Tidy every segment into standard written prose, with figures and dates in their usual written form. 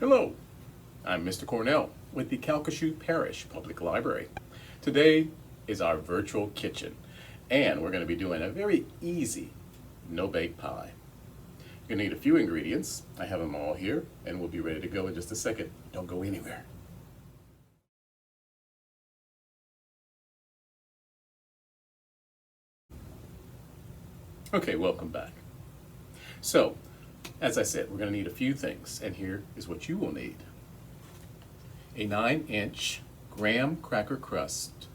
Hello, I'm Mr. Cornell with the Calcasieu Parish Public Library. Today is our virtual kitchen, and we're going to be doing a very easy no-bake pie. You're going to need a few ingredients. I have them all here, and we'll be ready to go in just a second. Don't go anywhere. Okay, welcome back. So, as I said, we're going to need a few things, and here is what you will need. A 9-inch graham cracker crust,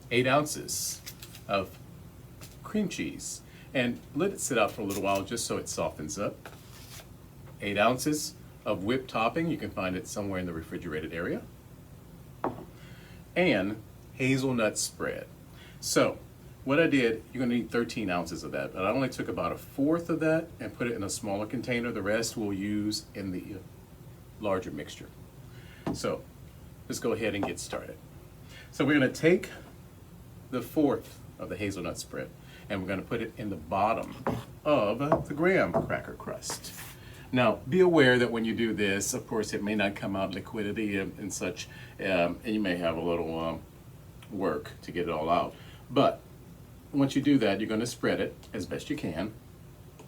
8 ounces of cream cheese, and let it sit out for a little while just so it softens up. 8 ounces of whipped topping, you can find it somewhere in the refrigerated area, and hazelnut spread. So, what I did, you're going to need 13 ounces of that, but I only took about 1/4 of that and put it in a smaller container. The rest we'll use in the larger mixture. So let's go ahead and get started. So we're going to take the 1/4 of the hazelnut spread and we're going to put it in the bottom of the graham cracker crust. Now be aware that when you do this, of course, it may not come out liquidity and such, and you may have a little work to get it all out. But once you do that, you're going to spread it as best you can.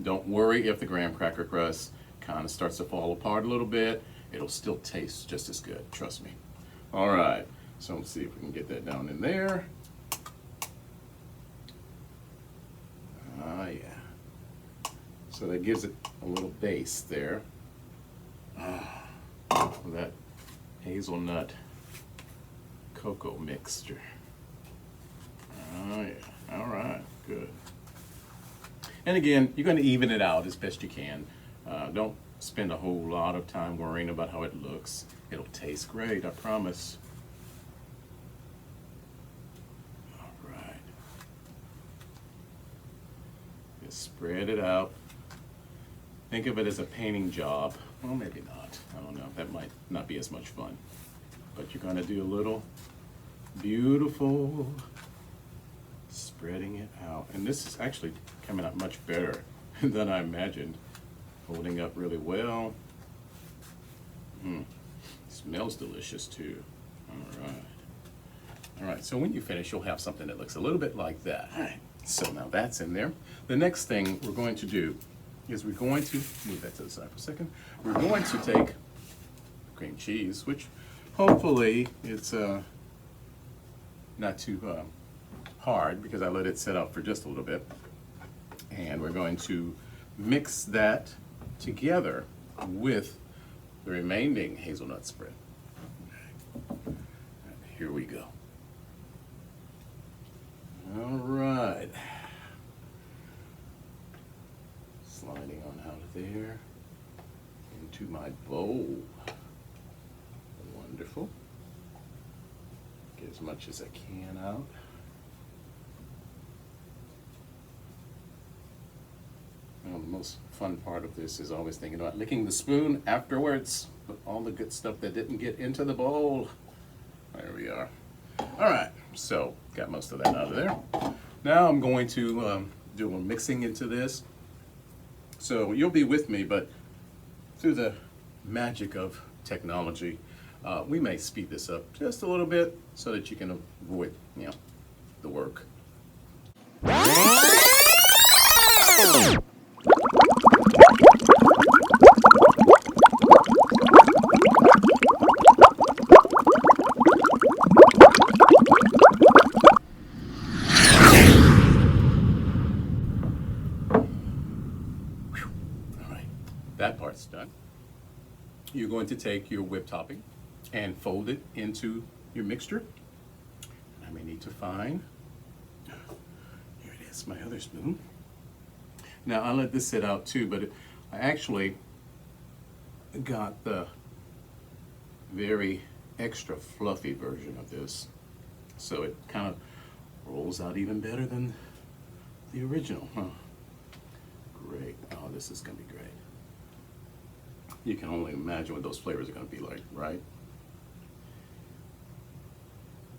Don't worry if the graham cracker crust kind of starts to fall apart a little bit. It'll still taste just as good, trust me. All right, so let's see if we can get that down in there. Yeah. So that gives it a little base there. That hazelnut cocoa mixture. Oh yeah. All right, good. And again, you're going to even it out as best you can. Don't spend a whole lot of time worrying about how it looks. It'll taste great, I promise. All right. Just spread it out. Think of it as a painting job. Well, maybe not. I don't know. That might not be as much fun. But you're going to do a little beautiful spreading it out, and this is actually coming out much better than I imagined. Holding up really well. Smells delicious too. All right, so when you finish, you'll have something that looks a little bit like that. All right, so now that's in there. The next thing we're going to do is we're going to move that to the side for a second. We're going to take cream cheese, which hopefully it's not too hard because I let it sit out for just a little bit, and we're going to mix that together with the remaining hazelnut spread. Okay. Here we go. All right, sliding on out of there into my bowl. Wonderful. Get as much as I can out. Well, the most fun part of this is always thinking about licking the spoon afterwards, but all the good stuff that didn't get into the bowl. There we are. All right, so got most of that out of there. Now I'm going to do a little mixing into this. So you'll be with me, but through the magic of technology, we may speed this up just a little bit so that you can avoid, the work. That part's done. You're going to take your whipped topping and fold it into your mixture. I may need to find, here it is, my other spoon. Now I let this sit out too, but I actually got the very extra fluffy version of this. So it kind of rolls out even better than the original, huh? Great, oh, this is gonna be great. You can only imagine what those flavors are going to be like, right?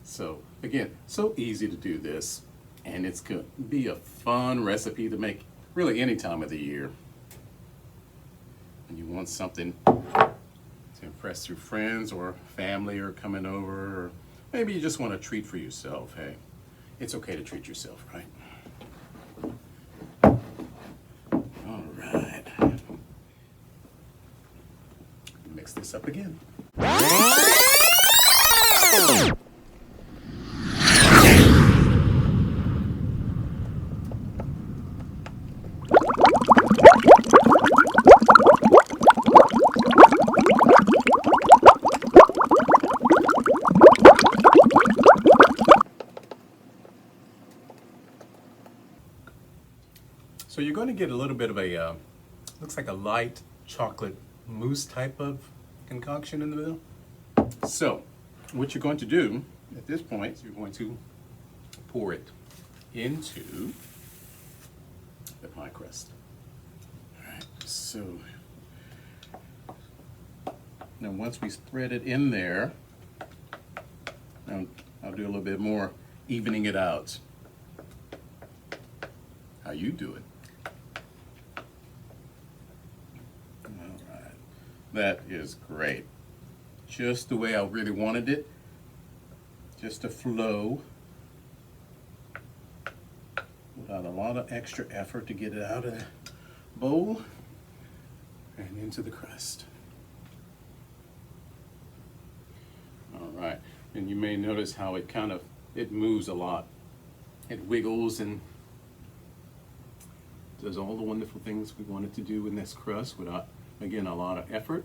So again, so easy to do this, and it's going to be a fun recipe to make really any time of the year. and you want something to impress your friends or family or coming over, or maybe you just want a treat for yourself. Hey, it's okay to treat yourself, right? All right. Mix this up again. So you're going to get a little bit of a, looks like a light chocolate mousse type of concoction in the middle. So what you're going to do at this point is you're going to pour it into the pie crust. All right, so now once we spread it in there, I'll do a little bit more evening it out. How you do it? All right, that is great. Just the way I really wanted it. Just a flow without a lot of extra effort to get it out of the bowl and into the crust. All right, and you may notice how it moves a lot. It wiggles and does all the wonderful things we wanted to do in this crust without, again, a lot of effort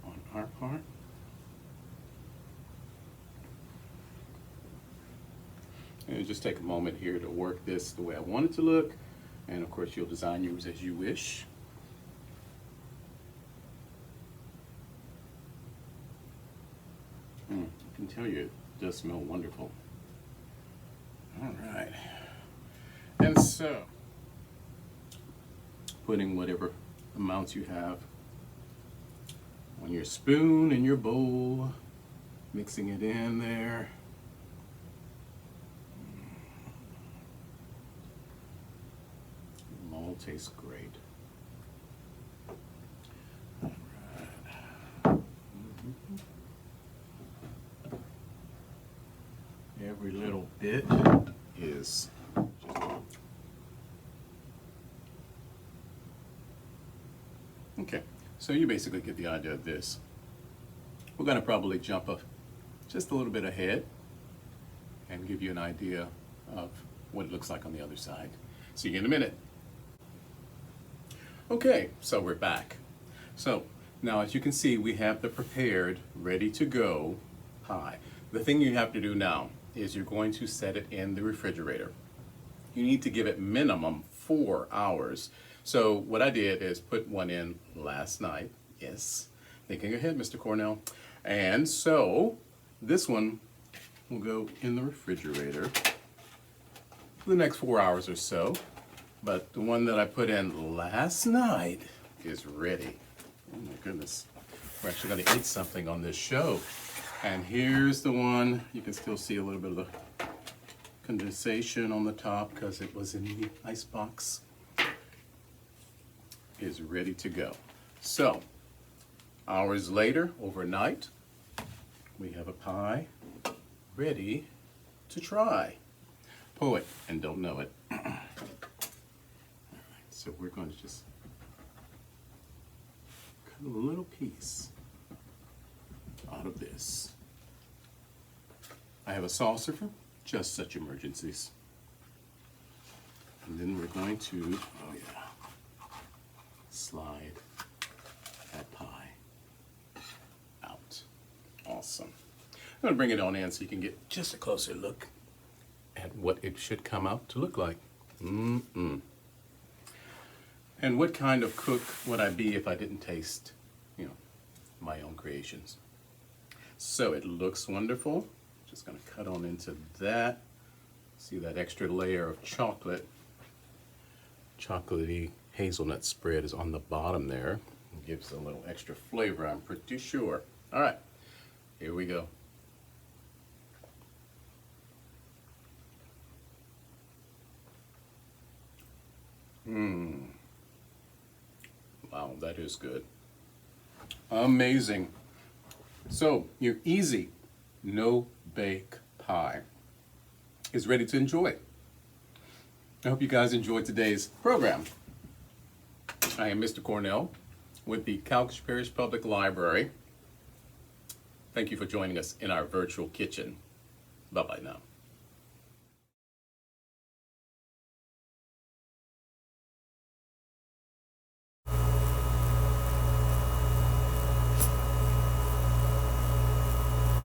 on our part. And just take a moment here to work this the way I want it to look, and of course you'll design yours as you wish. I can tell you it does smell wonderful. All right, and so putting whatever amounts you have on your spoon in your bowl, mixing it in there. It all tastes great. All right. Every little bit is okay. So you basically get the idea of this. We're going to probably jump up just a little bit ahead and give you an idea of what it looks like on the other side. See you in a minute. Okay, so we're back. So now, as you can see, we have the prepared, ready to go pie. The thing you have to do now is you're going to set it in the refrigerator. You need to give it minimum 4 hours. So what I did is put one in last night. Yes, thinking ahead, Mr. Cornell. And so this one will go in the refrigerator for the next 4 hours or so. But the one that I put in last night is ready. Oh my goodness. We're actually going to eat something on this show. And here's the one. You can still see a little bit of the condensation on the top because it was in the ice box. Is ready to go. So, hours later, overnight, we have a pie ready to try. Poet and don't know it. All right, so we're going to just cut a little piece out of this. I have a saucer for just such emergencies. And then we're going to, oh yeah, slide that pie out. Awesome. I'm going to bring it on in so you can get just a closer look at what it should come out to look like. And what kind of cook would I be if I didn't taste, my own creations? So it looks wonderful. Just going to cut on into that. See that extra layer of chocolate. Chocolatey hazelnut spread is on the bottom there. It gives a little extra flavor, I'm pretty sure. All right, here we go. Mmm. that is good. Amazing. So your easy no-bake pie is ready to enjoy. I hope you guys enjoyed today's program. I am Mr. Cornell with the Calcasieu Parish Public Library. Thank you for joining us in our virtual kitchen. Bye-bye now.